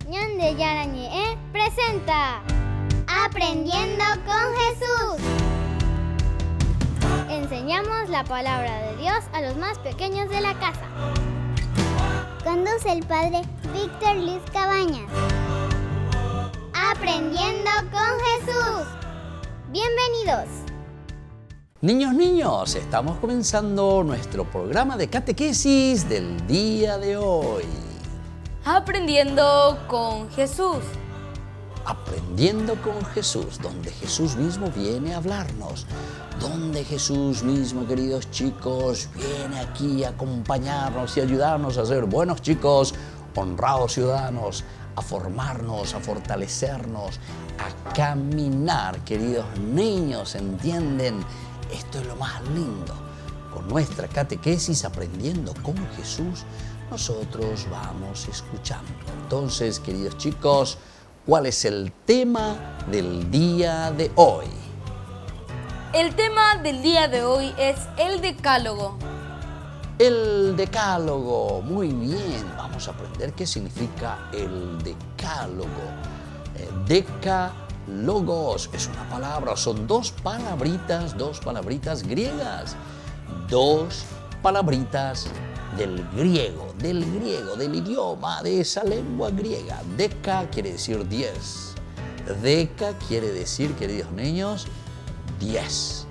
Ñande Yarañe presenta Aprendiendo con Jesús. Enseñamos la palabra de Dios a los más pequeños de la casa. Conduce el padre Víctor Luis Cabañas. Aprendiendo con Jesús. Bienvenidos. Niños, estamos comenzando nuestro programa de catequesis del día de hoy. Aprendiendo con Jesús. Aprendiendo con Jesús, donde Jesús mismo viene a hablarnos. Donde Jesús mismo, queridos chicos, viene aquí a acompañarnos y ayudarnos a ser buenos chicos, honrados ciudadanos, a formarnos, a fortalecernos, a caminar. Queridos niños, ¿entienden? Esto es lo más lindo. Con nuestra catequesis, aprendiendo con Jesús, nosotros vamos escuchando. Entonces, queridos chicos, ¿cuál es el tema del día de hoy? El tema del día de hoy es el decálogo. El decálogo, muy bien. Vamos a aprender qué significa el decálogo. Decálogos es una palabra, son dos palabritas griegas. Dos palabritas del griego, del idioma, de esa lengua griega. Deca quiere decir 10. Deca quiere decir, queridos niños, 10.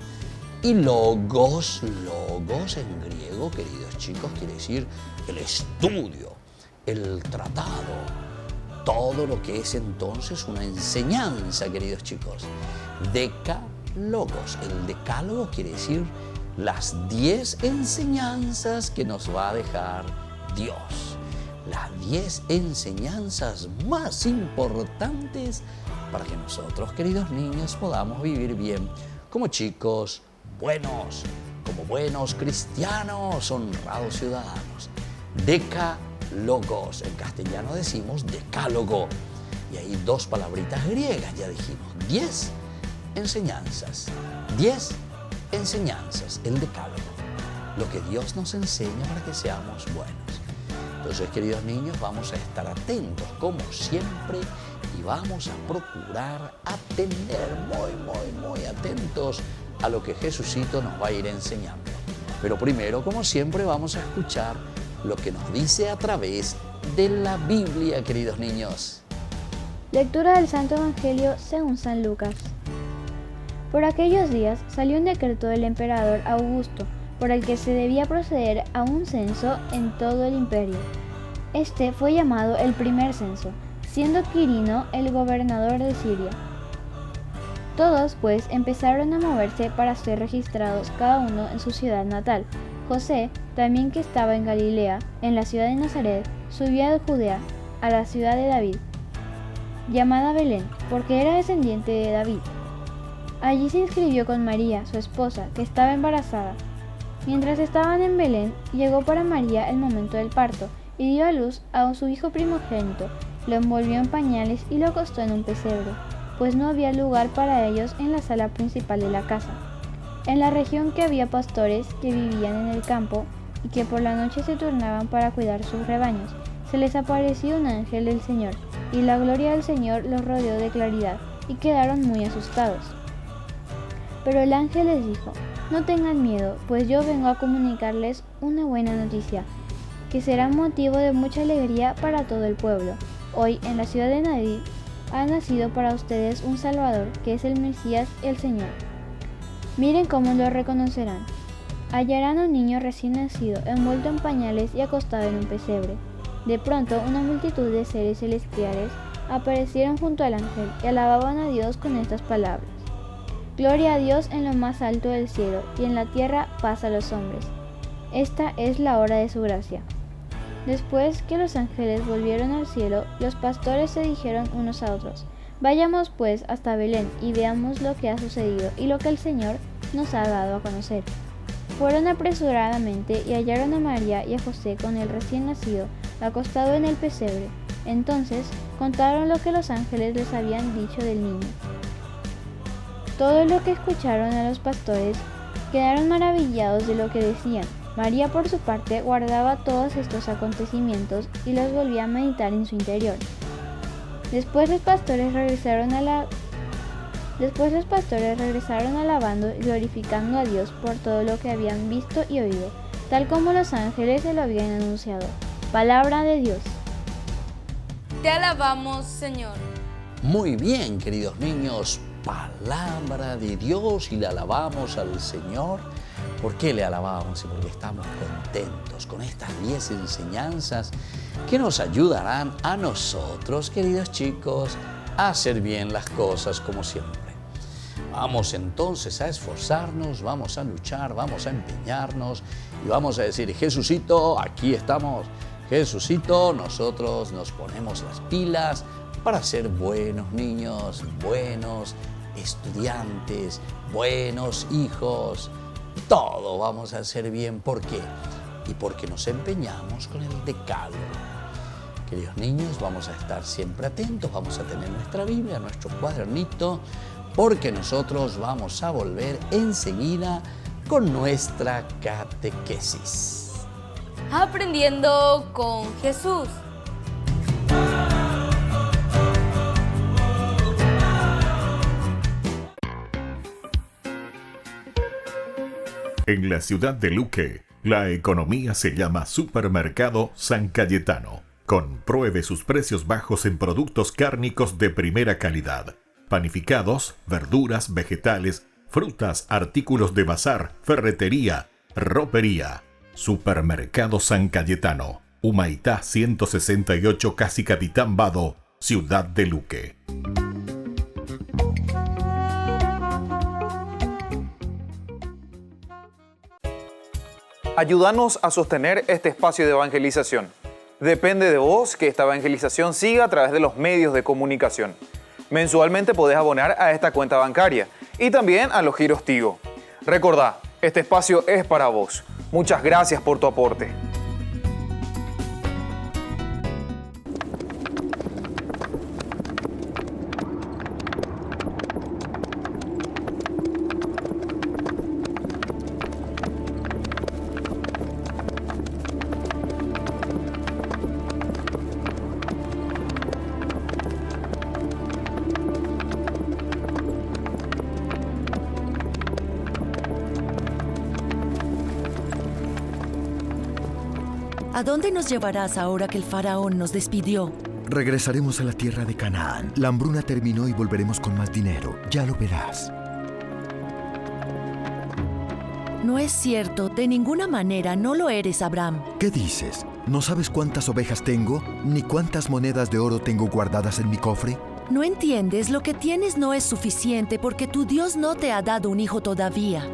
Y logos en griego, queridos chicos, quiere decir el estudio, el tratado. Todo lo que es entonces una enseñanza, queridos chicos. Decálogos. El decálogo quiere decir las 10 enseñanzas que nos va a dejar Dios. Las 10 enseñanzas más importantes para que nosotros, queridos niños, podamos vivir bien como chicos buenos, como buenos cristianos, honrados ciudadanos. Decálogos. En castellano decimos decálogo. Y hay dos palabritas griegas, ya dijimos. 10 enseñanzas. 10 enseñanzas, el decálogo. Lo que Dios nos enseña para que seamos buenos. Entonces, queridos niños, vamos a estar atentos, como siempre, y vamos a procurar atender muy atentos a lo que Jesucito nos va a ir enseñando. Pero primero, como siempre, vamos a escuchar lo que nos dice a través de la Biblia, queridos niños. Lectura del Santo Evangelio según San Lucas. Por aquellos días salió un decreto del emperador Augusto, por el que se debía proceder a un censo en todo el imperio. Este fue llamado el primer censo, siendo Quirino el gobernador de Siria. Todos, pues, empezaron a moverse para ser registrados cada uno en su ciudad natal. José, también que estaba en Galilea, en la ciudad de Nazaret, subió de Judea, a la ciudad de David, llamada Belén, porque era descendiente de David. Allí se inscribió con María, su esposa, que estaba embarazada. Mientras estaban en Belén, llegó para María el momento del parto, y dio a luz a su hijo primogénito, lo envolvió en pañales y lo acostó en un pesebre, pues no había lugar para ellos en la sala principal de la casa. En la región que había pastores que vivían en el campo y que por la noche se turnaban para cuidar sus rebaños. Se les apareció un ángel del Señor, y la gloria del Señor los rodeó de claridad, y quedaron muy asustados. Pero el ángel les dijo: no tengan miedo, pues yo vengo a comunicarles una buena noticia, que será motivo de mucha alegría para todo el pueblo. Hoy, en la ciudad de David, ha nacido para ustedes un Salvador, que es el Mesías, el Señor. Miren cómo lo reconocerán. Hallarán a un niño recién nacido, envuelto en pañales y acostado en un pesebre. De pronto, una multitud de seres celestiales aparecieron junto al ángel y alababan a Dios con estas palabras: Gloria a Dios en lo más alto del cielo, y en la tierra paz a los hombres. Esta es la hora de su gracia. Después que los ángeles volvieron al cielo, los pastores se dijeron unos a otros: vayamos pues hasta Belén y veamos lo que ha sucedido y lo que el Señor nos ha dado a conocer. Fueron apresuradamente y hallaron a María y a José con el recién nacido, acostado en el pesebre. Entonces contaron lo que los ángeles les habían dicho del niño. Todo lo que escucharon a los pastores quedaron maravillados de lo que decían. María, por su parte, guardaba todos estos acontecimientos y los volvía a meditar en su interior. Después los pastores regresaron alabando y glorificando a Dios por todo lo que habían visto y oído, tal como los ángeles se lo habían anunciado. Palabra de Dios. Te alabamos, Señor. Muy bien, queridos niños, palabra de Dios y le alabamos al Señor. ¿Por qué le alabamos? Y porque estamos contentos con estas 10 enseñanzas que nos ayudarán a nosotros, queridos chicos, a hacer bien las cosas como siempre. Vamos entonces a esforzarnos, vamos a luchar, vamos a empeñarnos y vamos a decir: Jesucito, aquí estamos. Jesucito, nosotros nos ponemos las pilas para ser buenos niños, buenos estudiantes, buenos hijos. Todo vamos a hacer bien. ¿Por qué? Y porque nos empeñamos con el decálogo. Queridos niños, vamos a estar siempre atentos, vamos a tener nuestra Biblia, nuestro cuadernito, porque nosotros vamos a volver enseguida con nuestra catequesis. Aprendiendo con Jesús. En la ciudad de Luque, la economía se llama Supermercado San Cayetano. Compruebe sus precios bajos en productos cárnicos de primera calidad. Panificados, verduras, vegetales, frutas, artículos de bazar, ferretería, ropería. Supermercado San Cayetano, Humaitá 168, Casi Capitán Vado, ciudad de Luque. Ayúdanos a sostener este espacio de evangelización. Depende de vos que esta evangelización siga a través de los medios de comunicación. Mensualmente podés abonar a esta cuenta bancaria y también a los giros Tigo. Recordá, este espacio es para vos. Muchas gracias por tu aporte. ¿A dónde nos llevarás ahora que el faraón nos despidió? Regresaremos a la tierra de Canaán. La hambruna terminó y volveremos con más dinero. Ya lo verás. No es cierto, de ninguna manera no lo eres, Abraham. ¿Qué dices? ¿No sabes cuántas ovejas tengo? ¿Ni cuántas monedas de oro tengo guardadas en mi cofre? No entiendes, lo que tienes no es suficiente porque tu Dios no te ha dado un hijo todavía.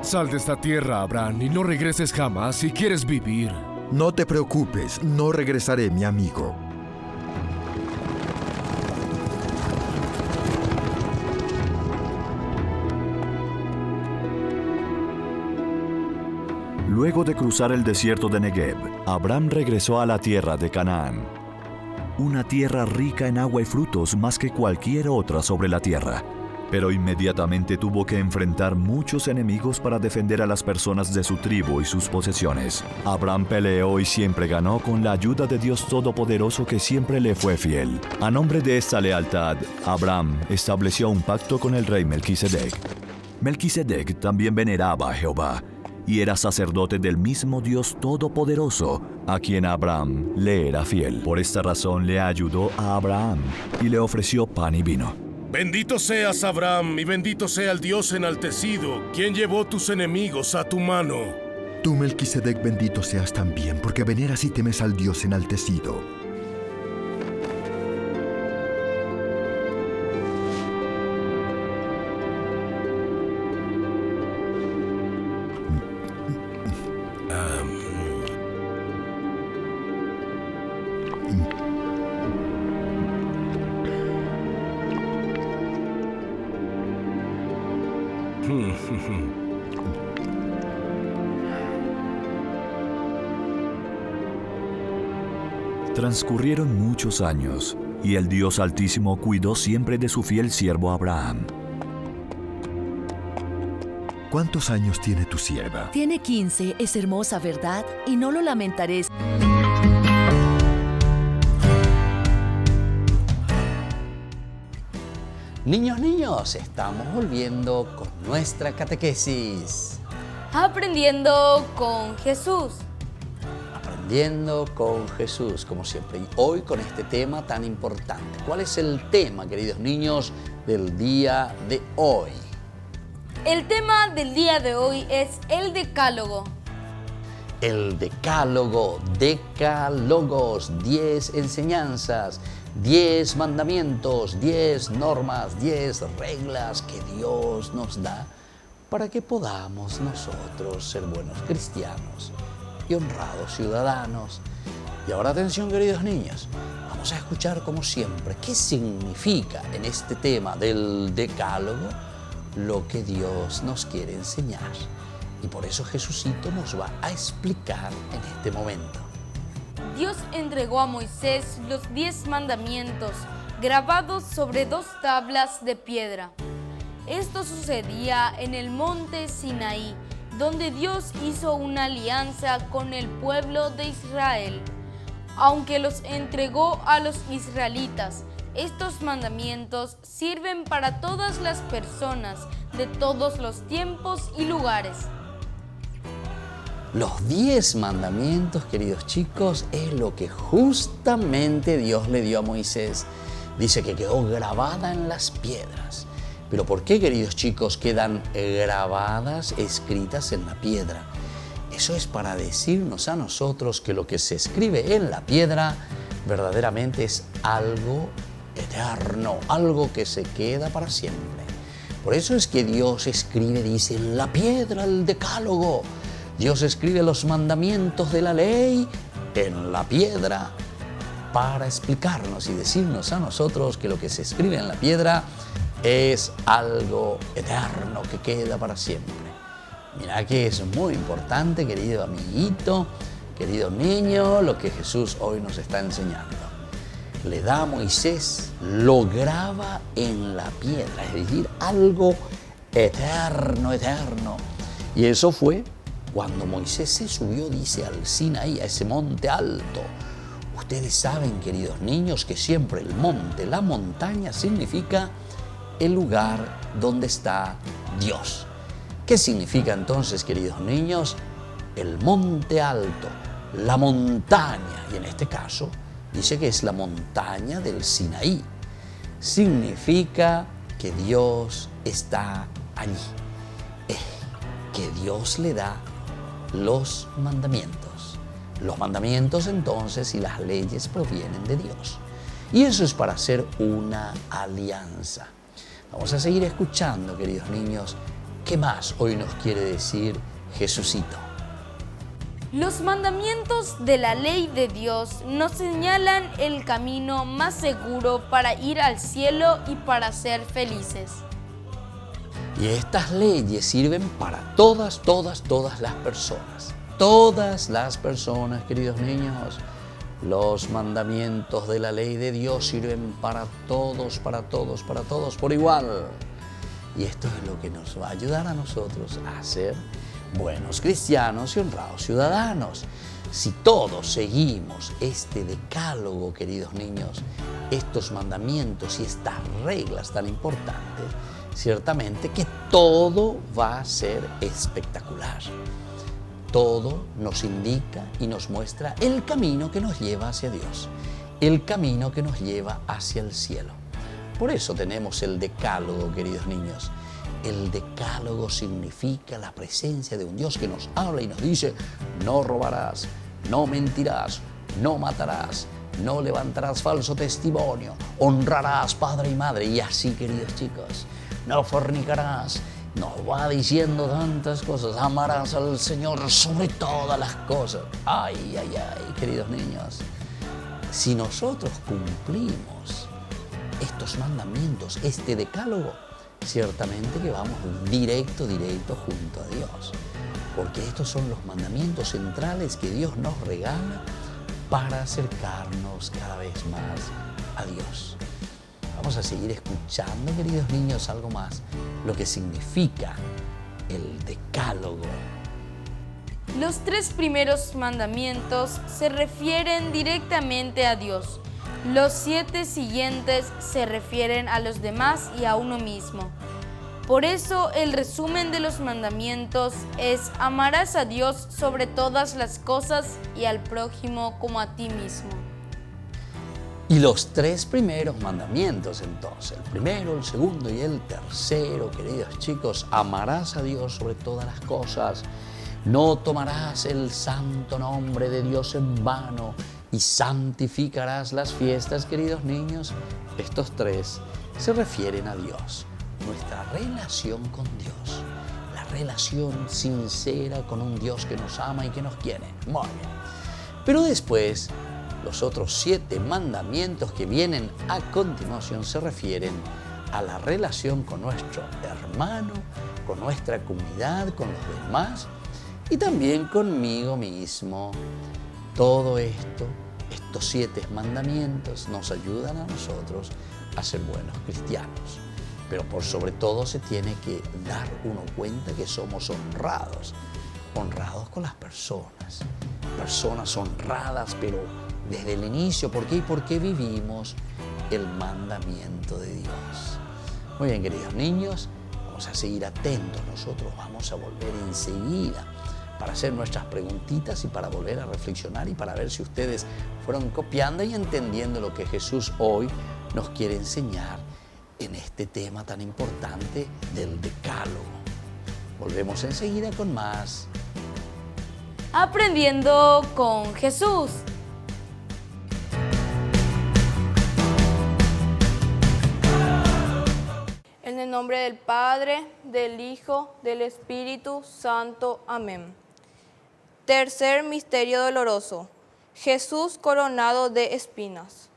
Sal de esta tierra, Abraham, y no regreses jamás si quieres vivir. No te preocupes, no regresaré, mi amigo. Luego de cruzar el desierto de Negev, Abraham regresó a la tierra de Canaán. Una tierra rica en agua y frutos más que cualquier otra sobre la tierra. Pero inmediatamente tuvo que enfrentar muchos enemigos para defender a las personas de su tribu y sus posesiones. Abraham peleó y siempre ganó con la ayuda de Dios Todopoderoso que siempre le fue fiel. A nombre de esta lealtad, Abraham estableció un pacto con el rey Melquisedec. Melquisedec también veneraba a Jehová y era sacerdote del mismo Dios Todopoderoso, a quien Abraham le era fiel. Por esta razón le ayudó a Abraham y le ofreció pan y vino. Bendito seas, Abraham, y bendito sea el Dios enaltecido, quien llevó tus enemigos a tu mano. Tú, Melquisedec, bendito seas también, porque veneras y temes al Dios enaltecido. Transcurrieron muchos años, y el Dios Altísimo cuidó siempre de su fiel siervo Abraham. ¿cuántos años tiene tu sierva? Tiene 15, es hermosa, ¿verdad? Y no lo lamentaré. Niños, estamos volviendo con nuestra catequesis. Aprendiendo con Jesús. Aprendiendo con Jesús, como siempre. Y hoy con este tema tan importante. ¿Cuál es el tema, queridos niños, del día de hoy? El tema del día de hoy es el decálogo. El decálogo, decálogos, 10 enseñanzas, 10 mandamientos, 10 normas, 10 reglas que Dios nos da para que podamos nosotros ser buenos cristianos y honrados ciudadanos. Y ahora atención, queridos niños, vamos a escuchar como siempre qué significa en este tema del decálogo lo que Dios nos quiere enseñar. Y por eso Jesucito nos va a explicar en este momento. Dios entregó a Moisés los 10 mandamientos grabados sobre 2 tablas de piedra. Esto sucedía en el monte Sinaí, donde Dios hizo una alianza con el pueblo de Israel. Aunque los entregó a los israelitas, estos mandamientos sirven para todas las personas de todos los tiempos y lugares. Los 10 mandamientos, queridos chicos, es lo que justamente Dios le dio a Moisés. Dice que quedó grabada en las piedras. Pero ¿por qué, queridos chicos, quedan grabadas, escritas en la piedra? Eso es para decirnos a nosotros que lo que se escribe en la piedra verdaderamente es algo eterno, algo que se queda para siempre. Por eso es que Dios escribe, dice, en la piedra el decálogo. Dios escribe los mandamientos de la ley en la piedra para explicarnos y decirnos a nosotros que lo que se escribe en la piedra es algo eterno que queda para siempre. Mira que es muy importante, querido amiguito, querido niño, lo que Jesús hoy nos está enseñando. Le da a Moisés, lo graba en la piedra, es decir, algo eterno, eterno. Y eso fue cuando Moisés se subió, dice, al Sinaí, a ese monte alto. Ustedes saben, queridos niños, que siempre el monte, la montaña, significa el lugar donde está Dios. ¿Qué significa entonces, queridos niños? El monte alto, la montaña, y en este caso dice que es la montaña del Sinaí. Significa que Dios está allí, que Dios le da los mandamientos. Los mandamientos entonces y las leyes provienen de Dios. Y eso es para hacer una alianza. Vamos a seguir escuchando, queridos niños, ¿qué más hoy nos quiere decir Jesucito? Los mandamientos de la ley de Dios nos señalan el camino más seguro para ir al cielo y para ser felices. Y estas leyes sirven para todas las personas. Todas las personas, queridos niños. Los mandamientos de la ley de Dios sirven para todos por igual. Y esto es lo que nos va a ayudar a nosotros a ser buenos cristianos y honrados ciudadanos. Si todos seguimos este decálogo, queridos niños, estos mandamientos y estas reglas tan importantes, ciertamente que todo va a ser espectacular. Todo nos indica y nos muestra el camino que nos lleva hacia Dios, el camino que nos lleva hacia el cielo. Por eso tenemos el decálogo, queridos niños. El decálogo significa la presencia de un Dios que nos habla y nos dice: no robarás, no mentirás, no matarás, no levantarás falso testimonio, honrarás padre y madre. Y así, queridos chicos, no fornicarás. Nos va diciendo tantas cosas. Amarás al Señor sobre todas las cosas. Ay, ay, ay, queridos niños. Si nosotros cumplimos estos mandamientos, este decálogo, ciertamente que vamos directo junto a Dios. Porque estos son los mandamientos centrales que Dios nos regala para acercarnos cada vez más a Dios. Vamos a seguir escuchando, queridos niños, algo más, lo que significa el Decálogo. Los 3 primeros mandamientos se refieren directamente a Dios. Los 7 siguientes se refieren a los demás y a uno mismo. Por eso el resumen de los mandamientos es: amarás a Dios sobre todas las cosas y al prójimo como a ti mismo. Y los 3 primeros mandamientos entonces, el primero, el segundo y el tercero, queridos chicos: amarás a Dios sobre todas las cosas, no tomarás el santo nombre de Dios en vano y santificarás las fiestas, queridos niños. Estos 3 se refieren a Dios, nuestra relación con Dios, la relación sincera con un Dios que nos ama y que nos quiere. Muy bien. Pero después, los otros 7 mandamientos que vienen a continuación se refieren a la relación con nuestro hermano, con nuestra comunidad, con los demás y también conmigo mismo. Todo esto, estos 7 mandamientos nos ayudan a nosotros a ser buenos cristianos. Pero por sobre todo se tiene que dar uno cuenta que somos honrados con las personas honradas, pero desde el inicio. ¿Por qué? Porque vivimos el mandamiento de Dios. Muy bien, queridos niños, vamos a seguir atentos. Nosotros vamos a volver enseguida para hacer nuestras preguntitas y para volver a reflexionar y para ver si ustedes fueron copiando y entendiendo lo que Jesús hoy nos quiere enseñar en este tema tan importante del Decálogo. Volvemos enseguida con más. Aprendiendo con Jesús. En el nombre del Padre, del Hijo, del Espíritu Santo. Amén. Tercer misterio doloroso. Jesús coronado de espinas.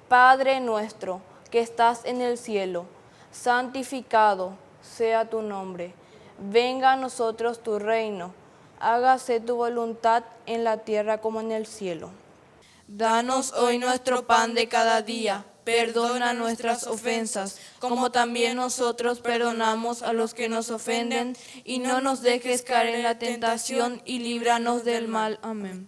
Padre nuestro, que estás en el cielo, santificado sea tu nombre. Venga a nosotros tu reino. Hágase tu voluntad en la tierra como en el cielo. Danos hoy nuestro pan de cada día. Perdona nuestras ofensas, como también nosotros perdonamos a los que nos ofenden, y no nos dejes caer en la tentación, y líbranos del mal. Amén.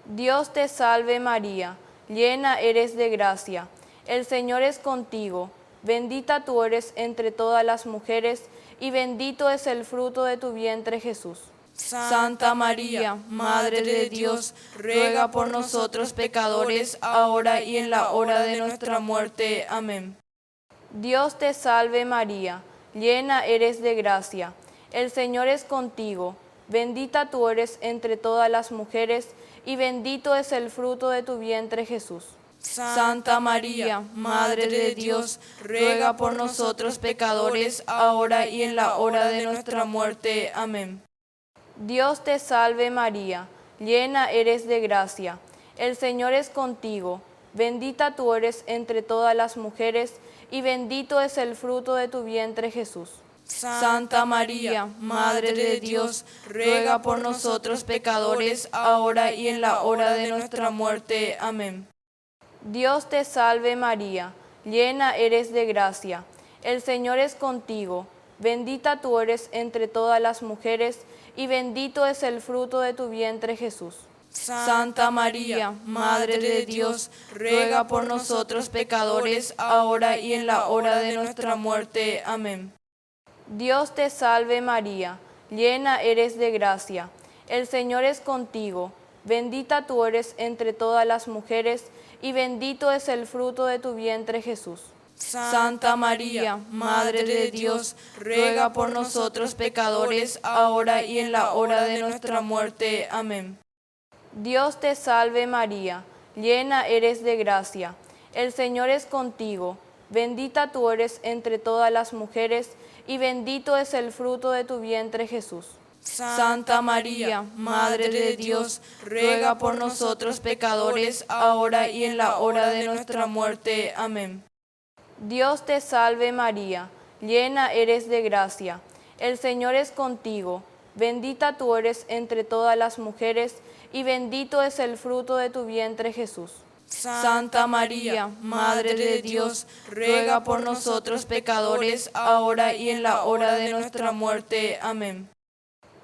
Dios te salve María, llena eres de gracia. El Señor es contigo, bendita tú eres entre todas las mujeres, y bendito es el fruto de tu vientre Jesús. Santa María, Madre de Dios, ruega por nosotros pecadores, ahora y en la hora de nuestra muerte. Amén. Dios te salve María, llena eres de gracia. El Señor es contigo, bendita tú eres entre todas las mujeres, y bendito es el fruto de tu vientre Jesús. Santa María, Madre de Dios, ruega por nosotros pecadores, ahora y en la hora de nuestra muerte. Amén. Dios te salve María, llena eres de gracia. El Señor es contigo, bendita tú eres entre todas las mujeres, y bendito es el fruto de tu vientre Jesús. Santa María, Madre de Dios, ruega por nosotros pecadores, ahora y en la hora de nuestra muerte. Amén. Dios te salve María, llena eres de gracia. El Señor es contigo, bendita tú eres entre todas las mujeres, y bendito es el fruto de tu vientre Jesús. Santa María, Madre de Dios, ruega por nosotros pecadores, ahora y en la hora de nuestra muerte. Amén. Dios te salve María, llena eres de gracia. El Señor es contigo, bendita tú eres entre todas las mujeres, y bendito es el fruto de tu vientre Jesús. Santa María, Madre de Dios, ruega por nosotros pecadores, ahora y en la hora de nuestra muerte. Amén. Dios te salve María, llena eres de gracia. El Señor es contigo, bendita tú eres entre todas las mujeres, y bendito es el fruto de tu vientre Jesús. Santa María, Madre de Dios, ruega por nosotros pecadores, ahora y en la hora de nuestra muerte. Amén. Dios te salve María, llena eres de gracia. El Señor es contigo, bendita tú eres entre todas las mujeres, y bendito es el fruto de tu vientre Jesús. Santa María, Madre de Dios, ruega por nosotros pecadores, ahora y en la hora de nuestra muerte. Amén.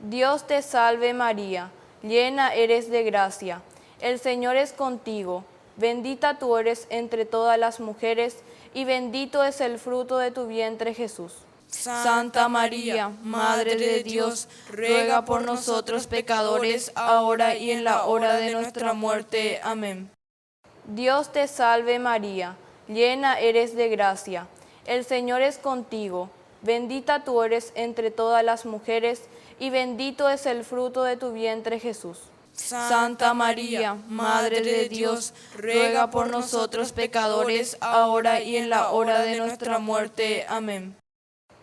Dios te salve María, llena eres de gracia, el Señor es contigo, bendita tú eres entre todas las mujeres, y bendito es el fruto de tu vientre Jesús. Santa María, Madre de Dios, ruega por nosotros pecadores, ahora y en la hora de nuestra muerte. Amén. Dios te salve María, llena eres de gracia, el Señor es contigo, bendita tú eres entre todas las mujeres, y bendito es el fruto de tu vientre Jesús. Santa María, Madre de Dios, ruega por nosotros pecadores, ahora y en la hora de nuestra muerte. Amén.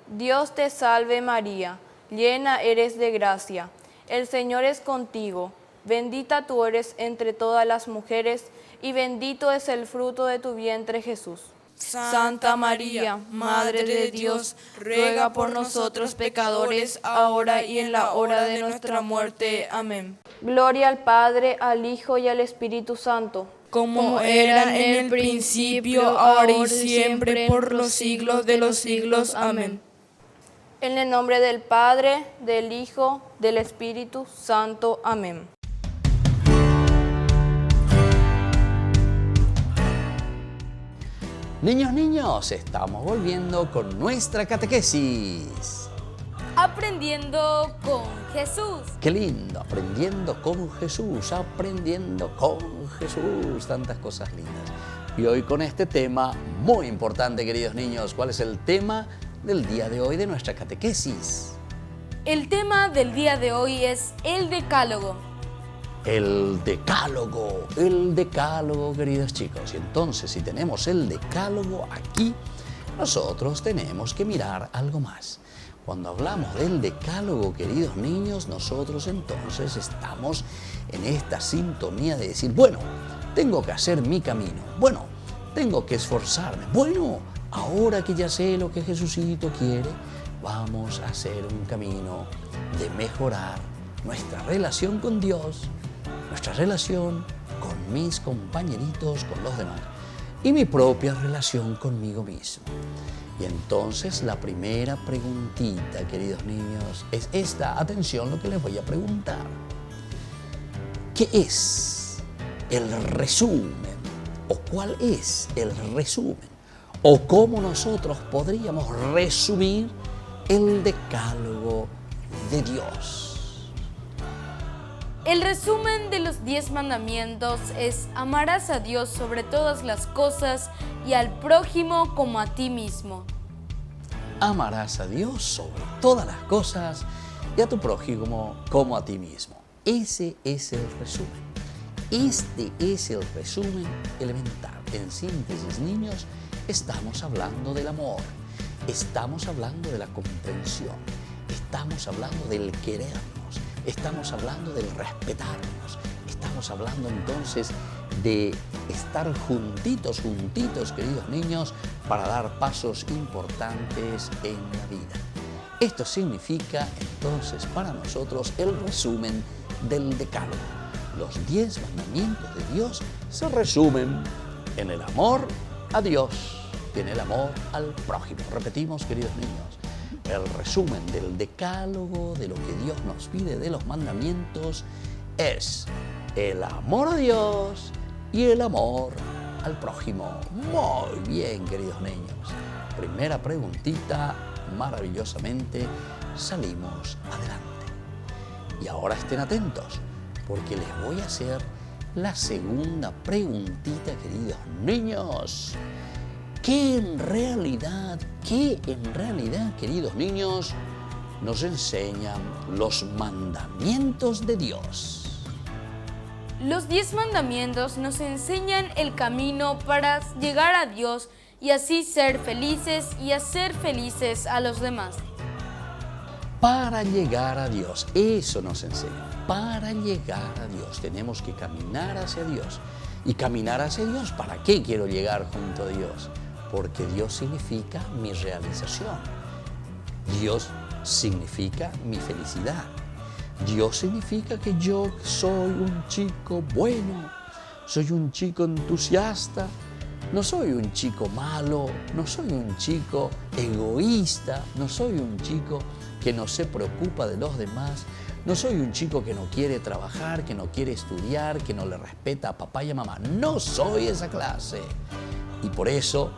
Dios te salve María, llena eres de gracia, el Señor es contigo, bendita tú eres entre todas las mujeres, y bendito es el fruto de tu vientre Jesús. Santa María, Madre de Dios, ruega por nosotros pecadores, ahora y en la hora de nuestra muerte. Amén. Gloria al Padre, al Hijo y al Espíritu Santo, como era en el principio, ahora y siempre, por los siglos de los siglos. Amén. En el nombre del Padre, del Hijo, del Espíritu Santo. Amén. Niños, estamos volviendo con nuestra catequesis. Aprendiendo con Jesús. Qué lindo, aprendiendo con Jesús, tantas cosas lindas. Y hoy con este tema muy importante, queridos niños. ¿Cuál es el tema del día de hoy de nuestra catequesis? El tema del día de hoy es el Decálogo. El decálogo, queridos chicos. Y entonces, si tenemos el decálogo aquí, nosotros tenemos que mirar algo más. Cuando hablamos del decálogo, queridos niños, nosotros entonces estamos en esta sintonía de decir, bueno, tengo que hacer mi camino, bueno, tengo que esforzarme, bueno, ahora que ya sé lo que Jesucito quiere, vamos a hacer un camino de mejorar nuestra relación con Dios, nuestra relación con mis compañeritos, con los demás, y mi propia relación conmigo mismo. Y entonces la primera preguntita, queridos niños, es esta. Atención lo que les voy a preguntar. ¿Qué es el resumen? ¿O cuál es el resumen? ¿O cómo nosotros podríamos resumir el decálogo de Dios? El resumen de los 10 mandamientos es: amarás a Dios sobre todas las cosas y al prójimo como a ti mismo. Amarás a Dios sobre todas las cosas y a tu prójimo como a ti mismo. Ese es el resumen. Este es el resumen elemental. En síntesis, niños, estamos hablando del amor, estamos hablando de la comprensión, estamos hablando del querernos, estamos hablando del respetarnos, estamos hablando entonces de estar juntitos, queridos niños, para dar pasos importantes en la vida. Esto significa entonces para nosotros el resumen del decálogo. Los 10 mandamientos de Dios se resumen en el amor a Dios y en el amor al prójimo. Repetimos, queridos niños, el resumen del decálogo, de lo que Dios nos pide de los mandamientos, es el amor a Dios y el amor al prójimo. Muy bien, queridos niños. Primera preguntita, maravillosamente salimos adelante. Y ahora estén atentos, porque les voy a hacer la segunda preguntita, queridos niños. ¿Qué en realidad, queridos niños, nos enseñan los mandamientos de Dios? Los 10 mandamientos nos enseñan el camino para llegar a Dios y así ser felices y hacer felices a los demás. Para llegar a Dios, eso nos enseña. Para llegar a Dios tenemos que caminar hacia Dios. ¿Y caminar hacia Dios? ¿Para qué quiero llegar junto a Dios? Porque Dios significa mi realización. Dios significa mi felicidad. Dios significa que yo soy un chico bueno, soy un chico entusiasta, no soy un chico malo, no soy un chico egoísta, no soy un chico que no se preocupa de los demás. No soy un chico que no quiere trabajar, que no quiere estudiar, que no le respeta a papá y a mamá. No soy esa clase. Y por eso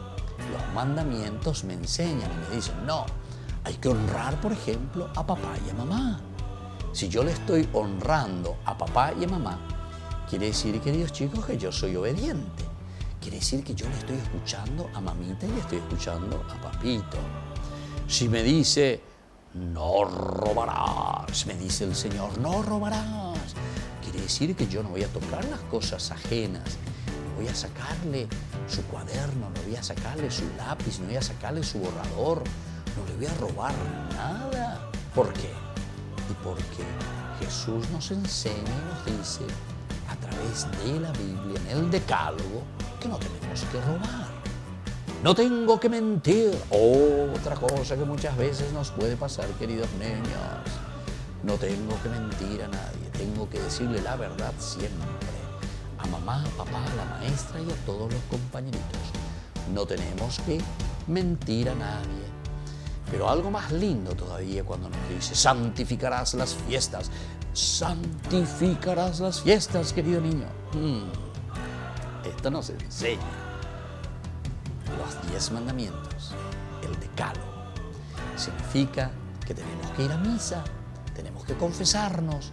los mandamientos me enseñan y me dicen, no, hay que honrar, por ejemplo, a papá y a mamá. Si yo le estoy honrando a papá y a mamá, quiere decir, queridos chicos, que yo soy obediente. Quiere decir que yo le estoy escuchando a mamita y le estoy escuchando a papito. Si me dice, no robarás, me dice el Señor, no robarás, quiere decir que yo no voy a tocar las cosas ajenas. No voy a sacarle su cuaderno, no voy a sacarle su lápiz, no voy a sacarle su borrador, no le voy a robar nada. ¿Por qué? Y porque Jesús nos enseña y nos dice a través de la Biblia, en el Decálogo, que no tenemos que robar. No tengo que mentir. Otra cosa que muchas veces nos puede pasar, queridos niños. No tengo que mentir a nadie. Tengo que decirle la verdad siempre. A mamá, a papá, a la maestra y a todos los compañeritos. No tenemos que mentir a nadie. Pero algo más lindo todavía cuando nos dice, santificarás las fiestas. Santificarás las fiestas, querido niño. Esto nos enseña los 10 mandamientos, el Decálogo. Significa que tenemos que ir a misa, tenemos que confesarnos,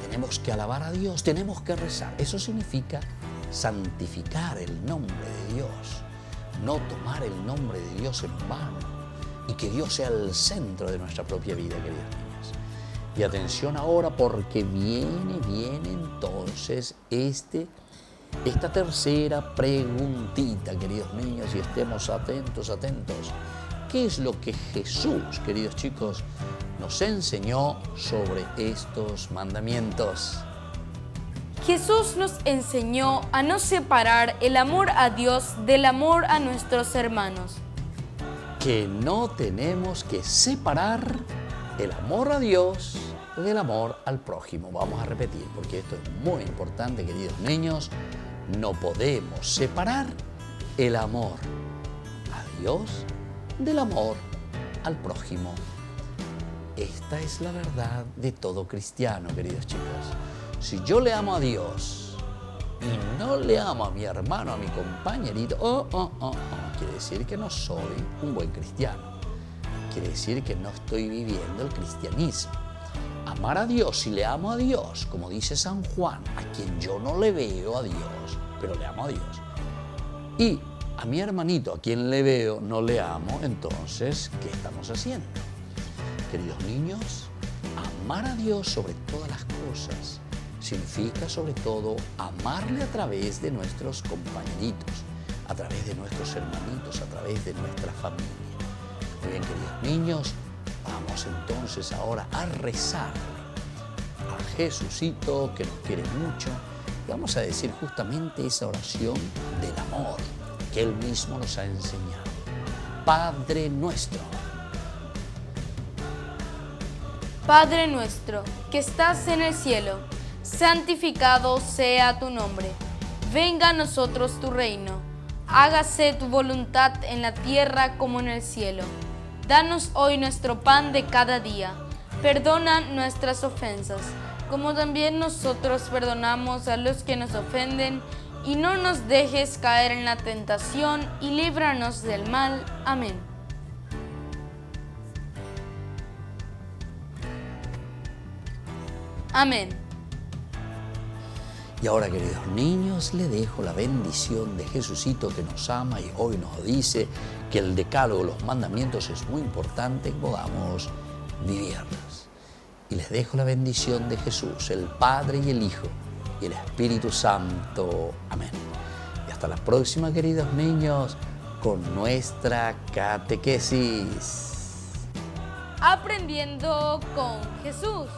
tenemos que alabar a Dios, tenemos que rezar. Eso significa santificar el nombre de Dios, no tomar el nombre de Dios en vano y que Dios sea el centro de nuestra propia vida, queridos niños. Y atención ahora porque viene entonces esta tercera preguntita, queridos niños, y estemos atentos. ¿Qué es lo que Jesús, queridos chicos, nos enseñó sobre estos mandamientos? Jesús nos enseñó a no separar el amor a Dios del amor a nuestros hermanos. Que no tenemos que separar el amor a Dios del amor al prójimo. Vamos a repetir, porque esto es muy importante, queridos niños. No podemos separar el amor a Dios del amor al prójimo. Esta es la verdad de todo cristiano, queridos chicos. Si yo le amo a Dios y no le amo a mi hermano, a mi compañerito, quiere decir que no soy un buen cristiano. Quiere decir que no estoy viviendo el cristianismo. Amar a Dios, si le amo a Dios, como dice San Juan, a quien yo no le veo a Dios, pero le amo a Dios. Y a mi hermanito, a quien le veo, no le amo, entonces, ¿qué estamos haciendo? Queridos niños, amar a Dios sobre todas las cosas significa sobre todo amarle a través de nuestros compañeritos, a través de nuestros hermanitos, a través de nuestra familia. Muy bien, queridos niños, vamos entonces ahora a rezar a Jesucito, que nos quiere mucho, y vamos a decir justamente esa oración del amor que Él mismo nos ha enseñado. Padre nuestro. Padre nuestro, que estás en el cielo, santificado sea tu nombre. Venga a nosotros tu reino. Hágase tu voluntad en la tierra como en el cielo. Danos hoy nuestro pan de cada día. Perdona nuestras ofensas, como también nosotros perdonamos a los que nos ofenden. Y no nos dejes caer en la tentación y líbranos del mal. Amén. Amén. Y ahora, queridos niños, le dejo la bendición de Jesucito que nos ama y hoy nos dice que el decálogo, los mandamientos, es muy importante que podamos vivirlos. Y les dejo la bendición de Jesús, el Padre y el Hijo y el Espíritu Santo. Amén. Y hasta la próxima, queridos niños, con nuestra catequesis. Aprendiendo con Jesús.